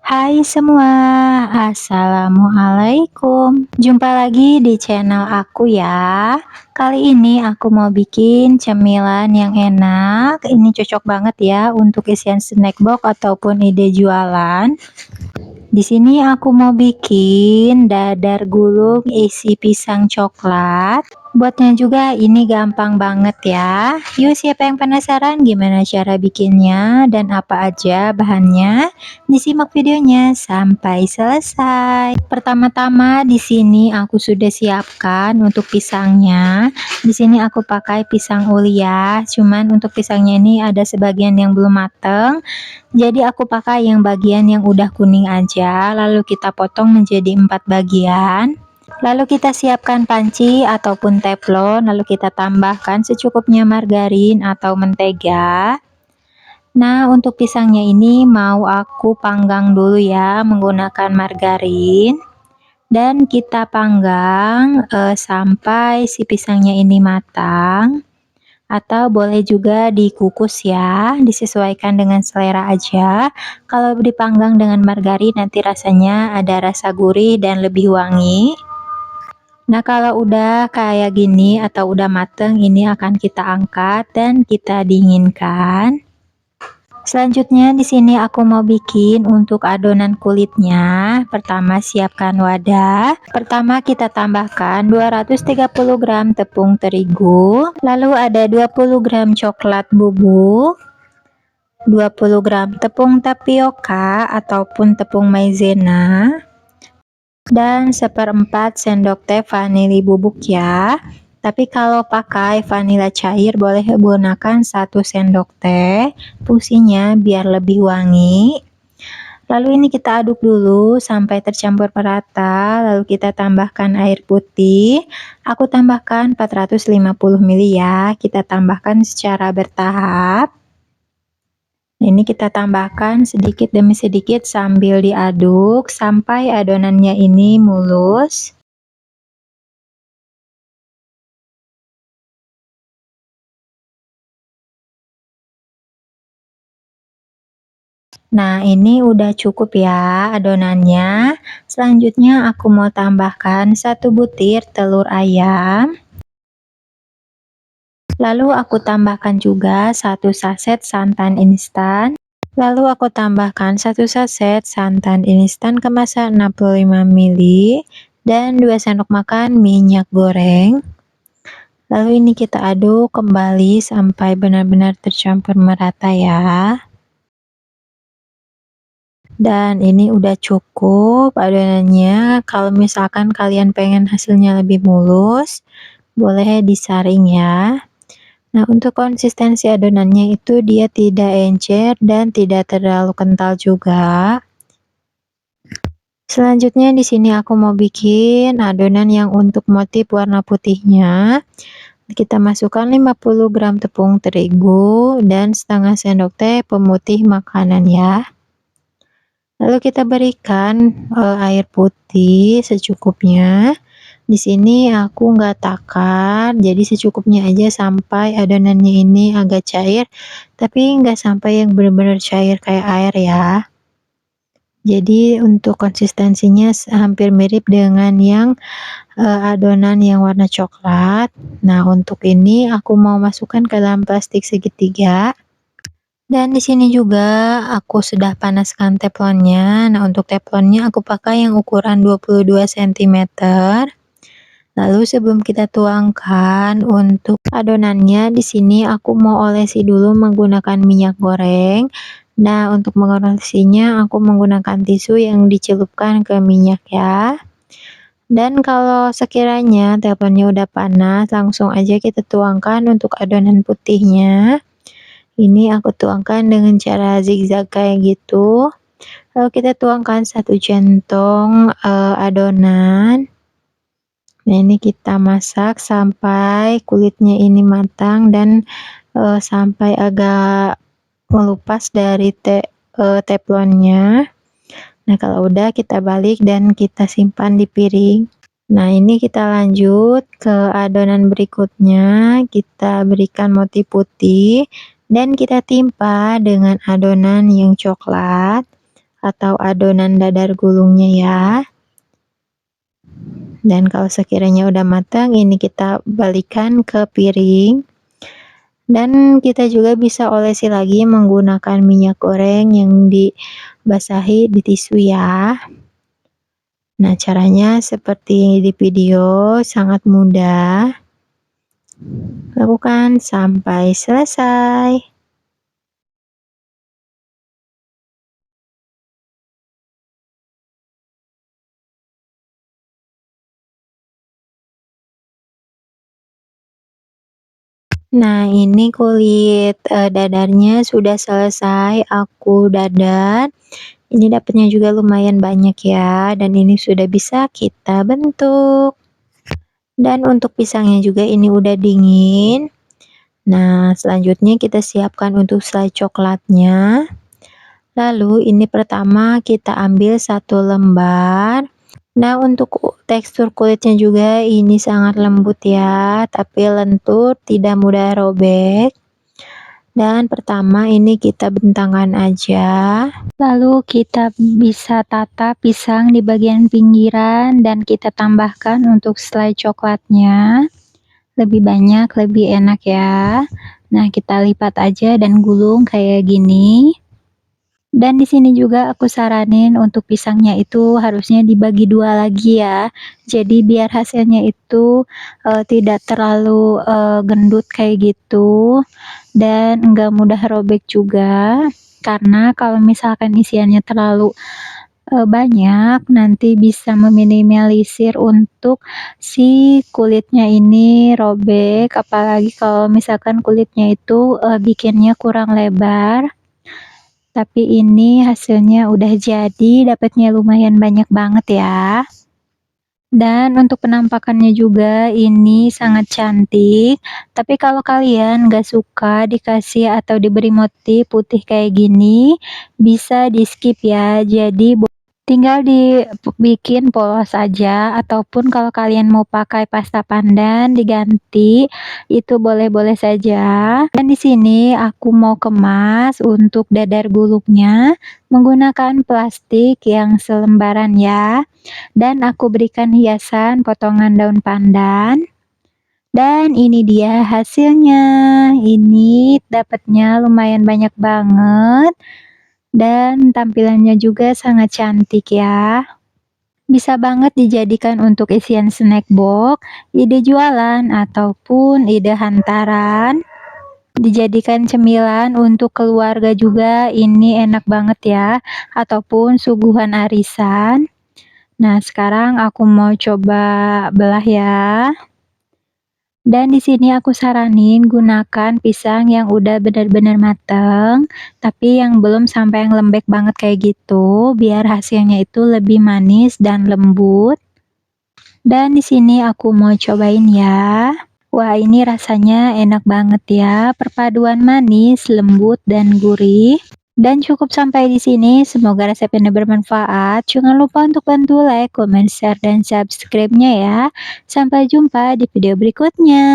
Hai semua, assalamualaikum. Jumpa lagi di channel aku ya. Kali ini aku mau bikin cemilan yang enak. Ini cocok banget ya untuk isian snack box ataupun ide jualan. Di sini aku mau bikin dadar gulung isi pisang coklat. Buatnya juga ini gampang banget ya. Yuk, siapa yang penasaran gimana cara bikinnya dan apa aja bahannya? Disimak videonya sampai selesai. Pertama-tama di sini aku sudah siapkan untuk pisangnya. Di sini aku pakai pisang uli ya. Cuman untuk pisangnya ini ada sebagian yang belum mateng. Jadi aku pakai yang bagian yang udah kuning aja, lalu kita potong menjadi 4 bagian. Lalu kita siapkan panci ataupun teflon, lalu kita tambahkan secukupnya margarin atau mentega. Nah, untuk pisangnya ini mau aku panggang dulu ya menggunakan margarin. Dan kita panggang sampai si pisangnya ini matang. Atau boleh juga dikukus ya, disesuaikan dengan selera aja. Kalau dipanggang dengan margarin nanti rasanya ada rasa gurih dan lebih wangi. Nah, kalau udah kayak gini atau udah mateng, ini akan kita angkat dan kita dinginkan. Selanjutnya di sini aku mau bikin untuk adonan kulitnya. Pertama siapkan wadah. Pertama kita tambahkan 230 gram tepung terigu, lalu ada 20 gram coklat bubuk, 20 gram tepung tapioka ataupun tepung maizena, dan 1/4 sendok teh vanili bubuk ya. Tapi kalau pakai vanila cair boleh gunakan 1 sendok teh, fungsinya biar lebih wangi. Lalu ini kita aduk dulu sampai tercampur merata, lalu kita tambahkan air putih. Aku tambahkan 450 ml ya, kita tambahkan secara bertahap. Ini kita tambahkan sedikit demi sedikit sambil diaduk sampai adonannya ini mulus. Nah, ini udah cukup ya adonannya. Selanjutnya aku mau tambahkan 1 butir telur ayam. Lalu aku tambahkan juga 1 saset santan instan. Lalu aku tambahkan 1 saset santan instan kemasan 65 ml dan 2 sendok makan minyak goreng. Lalu ini kita aduk kembali sampai benar-benar tercampur merata ya. Dan ini udah cukup adonannya. Kalau misalkan kalian pengen hasilnya lebih mulus, boleh disaring ya. Nah, untuk konsistensi adonannya itu dia tidak encer dan tidak terlalu kental juga. Selanjutnya di sini aku mau bikin adonan yang untuk motif warna putihnya. Kita masukkan 50 gram tepung terigu dan setengah sendok teh pemutih makanan ya. Lalu kita berikan air putih secukupnya. Di sini aku nggak takar, jadi secukupnya aja sampai adonannya ini agak cair, tapi nggak sampai yang benar-benar cair kayak air ya. Jadi untuk konsistensinya hampir mirip dengan yang adonan yang warna coklat. Nah, untuk ini aku mau masukkan ke dalam plastik segitiga. Dan di sini juga aku sudah panaskan teflonnya. Nah, untuk teflonnya aku pakai yang ukuran 22 cm. Lalu sebelum kita tuangkan untuk adonannya, di sini aku mau olesi dulu menggunakan minyak goreng. Nah, untuk mengolesinya aku menggunakan tisu yang dicelupkan ke minyak ya. Dan kalau sekiranya teflonnya udah panas, langsung aja kita tuangkan untuk adonan putihnya. Ini aku tuangkan dengan cara zigzag kayak gitu. Lalu kita tuangkan 1 centong adonan. Nah, ini kita masak sampai kulitnya ini matang dan sampai agak melupas dari teflonnya. Nah, kalau udah kita balik dan kita simpan di piring. Nah, ini kita lanjut ke adonan berikutnya. Kita berikan motif putih dan kita timpa dengan adonan yang coklat. atau adonan dadar gulungnya ya. Dan kalau sekiranya udah matang, ini kita balikan ke piring. Dan kita juga bisa olesi lagi menggunakan minyak goreng yang dibasahi di tisu ya. Nah, caranya seperti di video, sangat mudah. Lakukan sampai selesai. Nah, ini kulit, dadarnya sudah selesai aku dadar. Ini dapatnya juga lumayan banyak ya, dan ini sudah bisa kita bentuk. Dan untuk pisangnya juga ini udah dingin. Nah, selanjutnya kita siapkan untuk selai coklatnya. Lalu ini pertama kita ambil 1 lembar. Nah, untuk tekstur kulitnya juga ini sangat lembut ya, tapi lentur, tidak mudah robek. Dan pertama ini kita bentangkan aja. Lalu kita bisa tata pisang di bagian pinggiran dan kita tambahkan untuk selai coklatnya. Lebih banyak, lebih enak ya. Nah, kita lipat aja dan gulung kayak gini. Dan di sini juga aku saranin untuk pisangnya itu harusnya dibagi 2 lagi ya. Jadi biar hasilnya itu, tidak terlalu, gendut kayak gitu dan enggak mudah robek juga. Karena kalau misalkan isiannya terlalu, banyak, nanti bisa meminimalisir untuk si kulitnya ini robek, apalagi kalau misalkan kulitnya itu, bikinnya kurang lebar. Tapi ini hasilnya udah jadi, dapatnya lumayan banyak banget ya. Dan untuk penampakannya juga ini sangat cantik. Tapi kalau kalian nggak suka dikasih atau diberi motif putih kayak gini, bisa di-skip ya. Jadi tinggal dibikin polos saja, ataupun kalau kalian mau pakai pasta pandan diganti, itu boleh-boleh saja. Dan di sini aku mau kemas untuk dadar gulungnya menggunakan plastik yang selembaran ya. Dan aku berikan hiasan potongan daun pandan. Dan ini dia hasilnya. Ini dapatnya lumayan banyak banget. Dan tampilannya juga sangat cantik ya. Bisa banget dijadikan untuk isian snack box, ide jualan, ataupun ide hantaran. Dijadikan cemilan untuk keluarga juga, ini enak banget ya. Ataupun suguhan arisan. Nah, sekarang aku mau coba belah ya. Dan di sini aku saranin gunakan pisang yang udah benar-benar mateng, tapi yang belum sampai yang lembek banget kayak gitu, biar hasilnya itu lebih manis dan lembut. Dan di sini aku mau cobain ya. Wah, ini rasanya enak banget ya, perpaduan manis, lembut, dan gurih. Dan cukup sampai di sini, semoga resep ini bermanfaat. Jangan lupa untuk bantu like, comment, share, dan subscribe-nya ya. Sampai jumpa di video berikutnya.